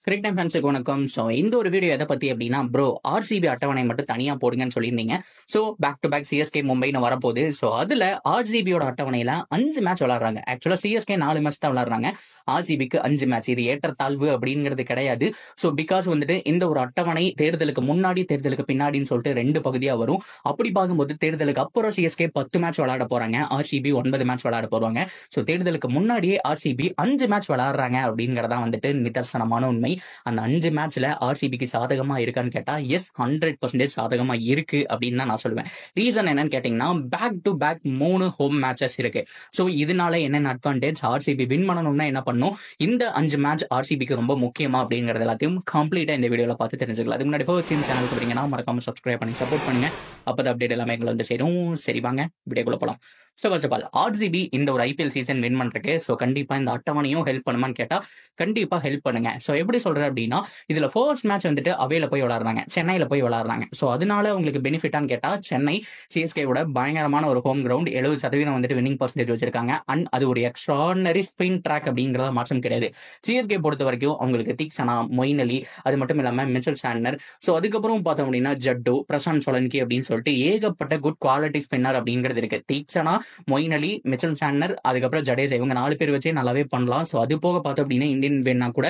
கிரிக் time ஃபேன்ஸுக்கு வணக்கம். So இந்த ஒரு வீடியோ எதை பத்தி அப்படின்னா, ப்ரோ ஆர்சிபி அட்டவணை மட்டும் தனியா போடுங்கன்னு சொல்லியிருந்தீங்க. So back to back CSK மும்பைன்னு வரப்போகுது. ஸோ அதுல ஆர்சிபியோட அட்டவணையில 5 மேட்ச் விளாடுறாங்க. ஆக்சுவலா சிஎஸ்கே 4 மேட்ச் தான் விளாடுறாங்க, ஆர்சிபிக்கு 5 மேட்ச். இது ஏற்றத்தாழ்வு அப்படிங்கிறது கிடையாது. ஸோ பிகாஸ் வந்துட்டு இந்த ஒரு அட்டவணை தேர்தலுக்கு முன்னாடி தேர்தலுக்கு பின்னாடின்னு சொல்லிட்டு 2 பகுதியா வரும். அப்படி பார்க்கும்போது தேர்தலுக்கு அப்புறம் சிஎஸ்கே 10 மேட்ச் விளாட போறாங்க, ஆர்சிபி 9 மேட்ச் விளாட போறாங்க. ஸோ தேர்தலுக்கு முன்னாடியே ஆர்சிபி 5 மேட்ச் விளாடுறாங்க அப்படிங்கறதா வந்துட்டு நிதர்சனமான உண்மை. அந்த 5 மேட்ச்ல ஆர்சிபிக்கு சாதகமா இருக்கான்னு கேட்டா எஸ், 100% சாதகமா இருக்கு அப்படின்னு தான் நான் சொல்லுவேன். ரீசன் என்னன்னு கேட்டீங்கன்னா, back to back 3 home matches இருக்கு. ஸோ இதனால என்னென்ன அட்வான்டேஜ், ஆர்சிபி வின் பண்ணணும்னா என்ன பண்ணும், இந்த 5 மேட்ச் ஆர்சிபிக்கு ரொம்ப முக்கியமா அப்படிங்கறது எல்லாத்தையும் கம்ப்ளீட்டா இந்த வீடியோல பார்த்து தெரிஞ்சுக்கலாம். அதுக்கு முன்னாடி ஃபர்ஸ்ட் டைம் சேனலுக்கு வரீங்கன்னா மறக்காம சப்ஸ்கிரைப் பண்ணி சப்போர்ட் பண்ணுங்க. அப்பதான் அப்டேட் எல்லாமே எங்களை வந்து சேரும். சரி வாங்க வீடியோக்குள்ள போலாம். So first of all RCB இந்த ஒரு ஐபிஎல் சீசன் வின் பண்றதுக்கு ஸோ கண்டிப்பா இந்த அட்டவணையும் ஹெல்ப் பண்ணுமான்னு கேட்டா கண்டிப்பா ஹெல்ப் பண்ணுங்க. ஸோ எப்படி சொல்றேன் அப்படின்னா, இதுல ஃபர்ஸ்ட் மேட்ச் வந்துட்டு அவேல போய் விளாடுறாங்க, சென்னையில போய் விளாடுறாங்க. ஸோ அதனால உங்களுக்கு பெனிஃபிட்டான்னு கேட்டா, சென்னை சிஎஸ்கேவோட பயங்கரமான ஒரு ஹோம் கிரவுண்ட், 70% வந்துட்டு வின்னிங் பர்சன்டேஜ் வச்சிருக்காங்க. அண்ட் அது ஒரு எக்ஸ்ட்ரானரி ஸ்பின் ட்ராக் அப்படிங்கிறத மாற்றம் கிடையாது. சிஎஸ்கே பொறுத்த வரைக்கும் அவங்களுக்கு தீக்ஷனா, மொயின் அலி, அது மட்டும் இல்லாம மிச்சல் சாண்டனர், ஸோ அதுக்கப்புறம் பார்த்தோம் அப்படின்னா ஜட்டு, பிரசாந்த் சோலன்கி அப்படின்னு சொல்லிட்டு ஏகப்பட்ட குட் குவாலிட்டி ஸ்பின்னர் அப்படிங்கிறது இருக்கு. தீக்ஷனா, மொயின் அலி, மிச்சல் சாண்டனர், அதுக்கப்புறம் ஜடேஜா, இவங்க 4 பேர் வச்சே நல்லாவே பண்ணலாம். ஸோ அது போக பார்த்தோம் அப்படின்னா இந்தியன் வேணா கூட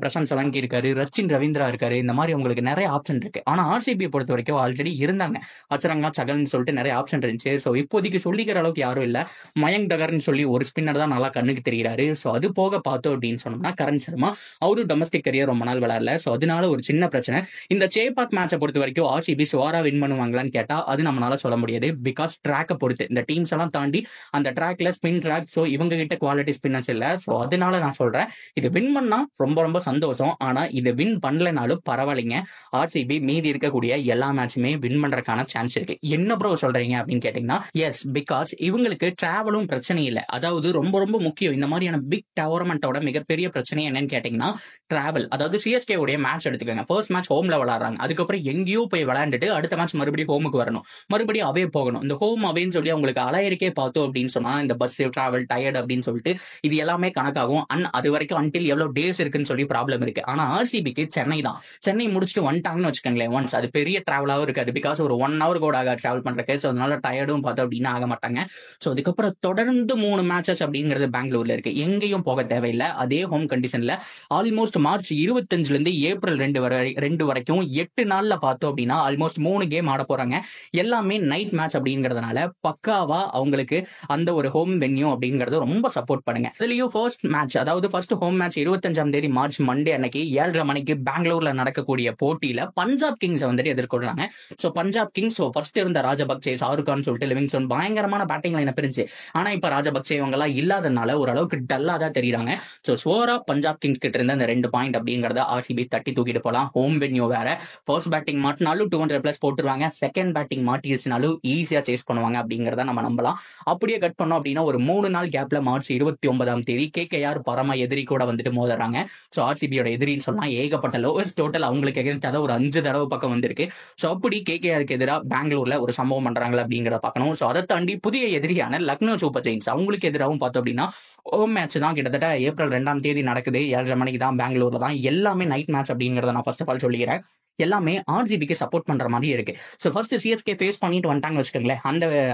பிரசாந்த் சோலன்கி இருக்காரு, ரச்சின் ரவீந்திரா இருக்காரு, இந்த மாதிரி உங்களுக்கு நிறைய ஆப்ஷன் இருக்கு. ஆனா ஆர்சிபி பொறுத்த வரைக்கும் ஆல்ரெடி இருந்தாங்க, அச்சரங்கா சகல்னு சொல்லிட்டு நிறைய ஆப்ஷன் இருந்துச்சு. ஸோ இப்போதைக்கு சொல்லிக்கிற அளவுக்கு யாரும் இல்ல. மயங்க் டகர்னு சொல்லி ஒரு ஸ்பின்னர் தான் நல்லா கண்ணுக்கு தெரிகிறாரு. ஸோ அது போக பார்த்தோம் அப்படின்னு சொன்னோம்னா கரண் சர்மா, அவரும் டொமஸ்டிக் கரியர் ரொம்ப நாள் விளையாடல. ஸோ அதனால ஒரு சின்ன பிரச்சனை. இந்த சேப்பாக் மேட்சை பொறுத்த வரைக்கும் ஆர்சிபி சுவாரா வின் பண்ணுவாங்களான்னு கேட்டா அது நம்மளால சொல்ல முடியாது. பிகாஸ் ட்ராக்கை பொறுத்து இந்த டீம்ஸ் எல்லாம் தாண்டி அந்த ட்ராக்ல ஸ்பின் ட்ராக், ஸோ இவங்க கிட்ட குவாலிட்டி ஸ்பின்னர்ஸ் இல்ல. ஸோ அதனால நான் சொல்றேன், இது வின் பண்ணா ரொம்ப ரொம்ப சந்தோஷம். ஆனா இது வின் பண்ணலனாலும் பரவாயில்லைங்க, ஆர்சிபி மீதி இருக்கக்கூடிய எல்லா மேட்சுமே வின் பண்றதுக்கான சான்ஸ் இருக்கு. என்ன ப்ரோ சொல்றீங்க அப்படின்னு கேட்டீங்கன்னா, எஸ், பிகாஸ் இவங்களுக்கு டிராவலும் பிரச்சனை இல்லை. அதாவது ரொம்ப ரொம்ப முக்கியம் இந்த மாதிரியான பிக் டோர்னமெண்டோட மிகப்பெரிய பிரச்சனை என்னன்னு கேட்டீங்கன்னா டிராவல். அதாவது சிஎஸ்கே உடைய மேட்ச் எடுத்துக்கோங்க, ஃபர்ஸ்ட் மேட்ச் ஹோம்ல விளையாடுறாங்க, அதுக்கப்புறம் எங்கேயோ போய் விளையாண்டுட்டு அடுத்த மேட்ச் மறுபடியும் ஹோமுக்கு வரணும், மறுபடியும் அவே போகணும். இந்த ஹோம் அவேன்னு சொல்லி அவங்களுக்கு அலையறிக்கே பார்த்தோம் அப்படின்னு சொன்னா இந்த பஸ் டிராவல் டயர்ட் அப்படின்னு சொல்லிட்டு இது எல்லாமே கணக்காகும். அண்ட் அது வரைக்கும் அன்டில் எவ்வளவு டேஸ் இருக்குன்னு சொல்லி ப்ராப்ளம் இருக்கு. ஆனா ஆர்சிபிக்கு சென்னை தான், சென்னை முடிச்சுட்டு வந்துட்டாங்கன்னு வச்சுக்கோங்களேன், ஒன்ஸ் அது பெரிய டிராவலாகவும் இருக்காது. பிகாஸ் ஒரு 1 hour கூட ஆக டிராவல் பண்ற கேஸ், அதனால டயர்டும் பார்த்தோம் அப்படின்னா ஆக மாட்டாங்க. ஸோ அதுக்கப்புறம் தொடர்ந்து 3 மேட்சஸ் அப்படிங்கிறது பெங்களூர்ல இருக்கு, எங்கேயும் போக தேவையில்லை. அதே ஹோம் கண்டிஷன்ல ஆல்மோஸ்ட் மார்ச் 25 இருந்து ஏப்ரல் 2 வரைக்கும் 8 நாள்ல பார்த்தோம் அப்படின்னா ஆல்மோஸ்ட் 3 கேம் ஆட போறாங்க. எல்லாமே நைட் மேட்ச் அப்படிங்கிறதுனால பக்காவா அவங்களுக்கு அந்த ஒரு ஹோம் வென்யூ அப்படிங்கறது ரொம்ப சப்போர்ட் பண்ணுங்க. இதுலயும் ஃபர்ஸ்ட் மேட்ச், அதாவது ஃபர்ஸ்ட் ஹோம் மேட்ச் 25ஆம் தேதி மார்ச் மண்டே அன்னைக்கு 7:30 மணிக்கு பெங்களூர்ல நடக்கக்கூடிய போட்டியில பஞ்சாப் கிங்ஸ் வந்துட்டு எதிர்கொள்றாங்க. சோ பஞ்சாப் கிங்ஸ் ஃபர்ஸ்ட் இருந்த ராஜபக்சே, ஷாருக்கான் சொல்லிட்டு லிவிங்ஸ்டோன் பயங்கரமான பேட்டிங் லைன் இருந்துச்சு. ஆனா இப்ப ராஜபக்சே இவங்க எல்லாம் இல்லாதனால ஓரளவுக்கு டல்லா தான் தெரியுறாங்க. சோ சோரா பஞ்சாப் கிங்ஸ் கிட்ட இருந்த அந்த 2 பாயிண்ட் அப்படிங்கறத ஆர்சிபி தட்டி தூக்கிட்டு போலாம். ஹோம் வென்யூ வேற, ஃபர்ஸ்ட் பேட்டிங் மாட்டினாலும் 200+ போட்டுருவாங்க, செகண்ட் பேட்டிங் மாட்டிடுச்சுனாலும் ஈஸியா சேஸ் பண்ணுவாங்க அப்படிங்கறத நம்ம நம்பலாம். அப்படியே கட் பண்ணோம் அப்படின்னா ஒரு 3 நாள் கேப்ல மார்ச் 29ஆம் தேதி கேகேஆர் பரம எதிரி கூட வந்துட்டு மோதுறாங்க. ஸோ ஆர்சிபியோட எதிரின்னு சொல்லலாம். ஏகப்பட்ட லோவஸ்ட் டோட்டல் அவங்களுக்கு எதிர்த்தாத ஒரு 5 தடவை பக்கம் வந்திருக்கு. ஸோ அப்படி கேகேஆருக்கு எதிராக பெங்களூர்ல ஒரு சம்பவம் பண்றாங்களா அப்படிங்கிறத பார்க்கணும். ஸோ அதை தாண்டி புதிய எதிரியான லக்னோ சூப்பர் ஜெயின்ஸ், அவங்களுக்கு எதிராகவும் பார்த்தோம் அப்படின்னா ஹோம் மேட்ச் தான் கிட்டத்தட்ட ஏப்ரல் 2ஆம் தேதி நடக்குது, 7:30 மணிக்கு தான் பெங்களூர்ல தான். எல்லாமே நைட் மேட்ச் அப்படிங்கிறத நான் ஃபர்ஸ்ட் ஆஃப் ஆல் சொல்லிக்கிறேன். எல்லாமே ஆர்சிபிக்கு சப்போர்ட் பண்ற மாதிரி இருக்கு. ஸோ ஃபர்ஸ்ட் சிஎஸ்கே ஃபேஸ் பண்ணிட்டு வந்துட்டாங்க வச்சுக்கோங்களேன்,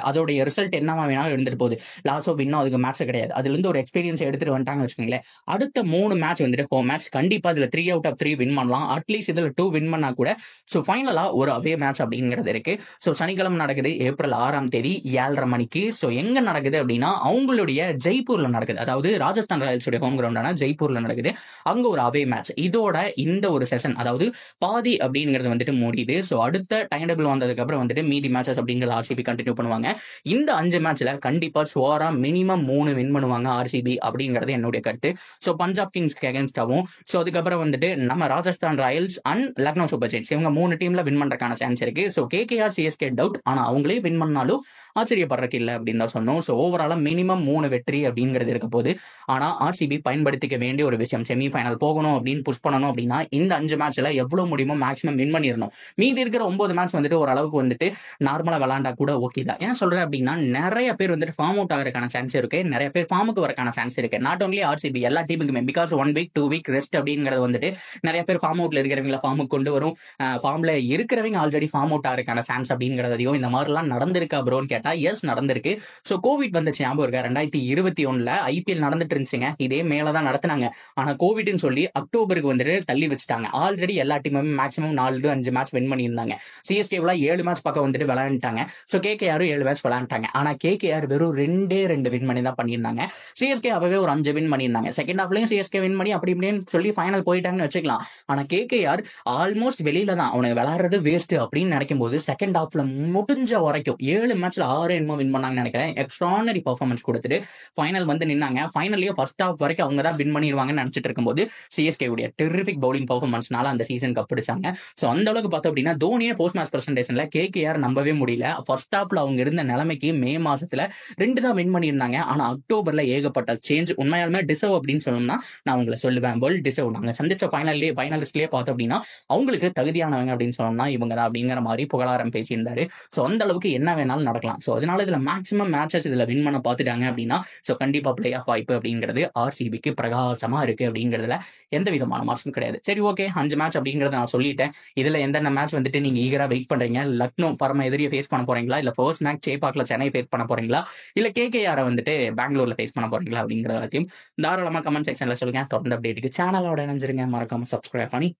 அதோடைய ரிசல்ட் என்னவா வேணாலும் இருந்துட்டு போகுது, லாஸோ வின்னோ அதுக்கு மேட்ச் கிடையாது. அதுல இருந்து ஒரு எக்ஸ்பீரியன்ஸ் எடுத்துட்டு வந்துட்டாங்க வச்சுக்கோங்களேன். அடுத்த 3 மேட்ச் வந்துட்டு ஹோம் மேட்ச், கண்டிப்பா இதுல 3 out of 3 வின் பண்ணலாம். அட்லீஸ்ட் இதுல 2 வின் பண்ணா கூட ஸோ ஃபைனலா ஒரு அவே மேட்ச் அப்படிங்கிறது இருக்கு. ஸோ சனிக்கிழமை நடக்குது ஏப்ரல் 6ஆம் தேதி 7:30 மணிக்கு. ஸோ எங்க நடக்குது அப்படின்னா அவங்களுடைய ஜெய்ப்பூர்ல நடக்குது, அதாவது ராஜஸ்தான் ராயல்ஸ் ஹோம் கிரவுண்டான ஜெய்ப்பூர்ல நடக்குது. அங்க ஒரு அவே மேட்ச். இதோட இந்த ஒரு செஷன், அதாவது பாதி அப்படிங்கிறது வந்துட்டு முடியுது. ஸோ அடுத்த டைம் டேபிள் வந்ததுக்கு அப்புறம் வந்துட்டு மீதி மேட்சஸ் அப்படிங்கிறது ஆர்சிபி கண்டினியூ பண்ணுவாங்க. இந்த 5 மேட்ச்ல கண்டிப்பா சுவாரா மினிமம் 3 வின் பண்ணுவாங்க ஆர்சிபி அப்படிங்கிறது என்னுடைய கருத்து. ஸோ பஞ்சாப் கிங்ஸ்க்கு அகேன்ஸ்டாவும், ஸோ அதுக்கப்புறம் வந்துட்டு நம்ம Rajasthan Royals and Lucknow Super Giants, இவங்க 3 டீம்ல வின் பண்றதுக்கான சான்ஸ் இருக்கு. ஸோ கேகேஆர் சிஎஸ்கே டவுட், ஆனா அவங்களே வின் பண்ணாலும் ஆச்சரியப்படுறதுக்கு இல்லை அப்படின்னு தான் சொன்னோம். ஸோ ஓவராலா மினிமம் 3 வெற்றி அப்படிங்கிறது இருக்க போது. ஆனா ஆர்சிபி பயன்படுத்திக்க வேண்டிய ஒரு விஷயம், செமிஃபைனல் போகணும் அப்படின்னு புஷ் பண்ணணும் அப்படின்னா இந்த 5 மேட்ச்ல எவ்வளவு முடியுமோ மேக்ஸிமம் மேக்ஸிமம் வின் பண்ணிடணும். மீதி இருக்கிற 9 மேட்ச் வந்துட்டு ஓரளவுக்கு வந்துட்டு நார்மலா விளாண்டா கூட ஓகே தான். ஏன் சொல்றேன் அப்படின்னா நிறைய பேர் வந்துட்டு ஃபார்ம் அவுட் ஆகிறதுக்கான சான்ஸ் இருக்கு, நிறைய பேர் ஃபார்முக்கு வரக்கான சான்ஸ் இருக்கு. நாட் ஓன்லி ஆர்சிபி, எல்லா டீமுக்குமே. பிகாஸ் 1 வீக் 2 வீக் ரெஸ்ட் அப்படிங்கிறது வந்துட்டு நிறைய பேர் ஃபார்ம் அவுட்ல இருக்கிறவங்கள ஃபார்முக்கு கொண்டு வரும். ஃபார்ம்ல இருக்கிறவங்க ஆல்ரெடி ஃபார்ம் அவுட் ஆகிறதுக்கான சான்ஸ் அப்படிங்கிறதையும் இந்த மாதிரிலாம் நடந்திருக்கா ப்ரோன்னு கேட்டா எஸ் நடந்திருக்கு. ஸோ கோவிட் வந்துச்சு ஞாபகம் இருக்கா? 2021 ஐபிஎல் நடந்துட்டு இருந்துச்சுங்க, இதே மேலதான் நடத்தினாங்க. ஆனா கோவிட்னு சொல்லி அக்டோபருக்கு வந்துட்டு தள்ளி வச்சுட்டாங்க. ஆல்ரெடி எல்லா டீமுமே மேக்ஸிமம் 4-5 மேட்ச் வின் பண்ணியிருந்தாங்க. சிஎஸ்கேவில் 7 மேட்ச் பக்கம் வந்துட்டு விளையாண்டாங்க. ஸோ கேகேஆர் 7 மேட்ச் விளையாண்டாங்க. ஆனா கேகேஆர் வெறும் 2 வின் பண்ணி தான் பண்ணியிருந்தாங்க. சிஎஸ்கே அப்பவே ஒரு 5 வின் பண்ணியிருந்தாங்க. செகண்ட் ஹாஃப்லயும் சிஎஸ்கே வின் பண்ணி அப்படி இப்படின்னு சொல்லி ஃபைனல் போயிட்டாங்கன்னு வச்சுக்கலாம். ஆனா கேகேஆர் ஆல்மோஸ்ட் வெளியில தான், அவனுக்கு விளையாடுறது வேஸ்ட் அப்படின்னு நினைக்கும் போது செகண்ட் ஹாஃப்ல முடிஞ்ச வரைக்கும் 7 மேட்ச்ல 6 என்னமோ வின் பண்ணாங்கன்னு நினைக்கிறேன். எக்ஸ்ட்ரானரி பர்ஃபார்மன்ஸ் கொடுத்துட்டு ஃபைனல் வந்து நின்னாங்க. ஃபைனல்லயே ஃபர்ஸ்ட் ஹாஃப் வரைக்கும் அவங்க தான் வின் பண்ணிடுவாங்கன்னு நினைச்சிட்டு இருக்கும்போது சிஎஸ்கே உடைய டெரிபிக் பவுலிங் பர்ஃபார்மன்ஸ்னால அந்த சீசன் கப் பிடிச்சாங்க. ஸோ அந்த அளவுக்கு பார்த்தோம் அப்படின்னா தோனியே போஸ்ட் மேட்ச் பிரசன்டேஷன்ல கேகேஆர் நம்பவே முடியல. ஃபர்ஸ்ட் ஹாஃப்ல அவங்க இருந்த நிலைமைக்கு மே மாசத்துல 2 தான் வின் பண்ணியிருந்தாங்க. ஆனா அக்டோபர்ல ஏகப்பட்ட சேஞ்ச். உண்மையாலுமே டிசர்வ் அப்படின்னு சொல்லணும்னா நான் உங்களை சொல்லுவேன், வேர்ல்ட் டிசர்வ். நாங்க சந்திச்ச ஃபைனலிஸ்ட்லயே பார்த்தோம் அப்படின்னா அவங்களுக்கு தகுதியானவங்க அப்படின்னு சொல்லணும்னா இவங்க தான் அப்படிங்கிற மாதிரி புகழாரம் பேசியிருந்தாரு. ஸோ அந்த அளவுக்கு என்ன வேணாலும் நடக்கலாம். ஸோ அதனால இதுல மேக்ஸிமம் மேட்சஸ் இதுல வின் பண்ண பார்த்துட்டாங்க அப்படின்னா ஸோ கண்டிப்பா பிளே ஆஃப் வாய்ப்பு அப்படிங்கிறது ஆர்சிபிக்கு பிரகாசமா இருக்கு அப்படிங்கிறதுல எந்த விதமான மாற்றம் கிடையாது. சரி, ஓகே, 5 மேட்ச் அப்படிங்கறத நான் சொல்லிட்டேன். இதுல எந்தெந்த மேட்ச் வந்துட்டு நீங்க ஈகரா வெயிட் பண்றீங்க? லக்னோ பரம எதிரியை ஃபேஸ் பண்ண போறீங்களா, இல்ல ஃபர்ஸ்ட் மேட்ச் சேப்பாக்ல சென்னை ஃபேஸ் பண்ண போறீங்களா, இல்ல கேகேஆரை வந்துட்டு பெங்களூர்ல ஃபேஸ் பண்ண போறீங்களா அப்படிங்கிற எல்லாத்தையும் தாராளமா கமெண்ட் செக்ஷன்ல சொல்லுங்க. தொடர்ந்து அப்டேட்டுக்கு சேனலோட இணைஞ்சிருங்க. மறக்காம சப்ஸ்கிரைப் பண்ணி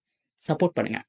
சப்போர்ட் பண்ணுங்க.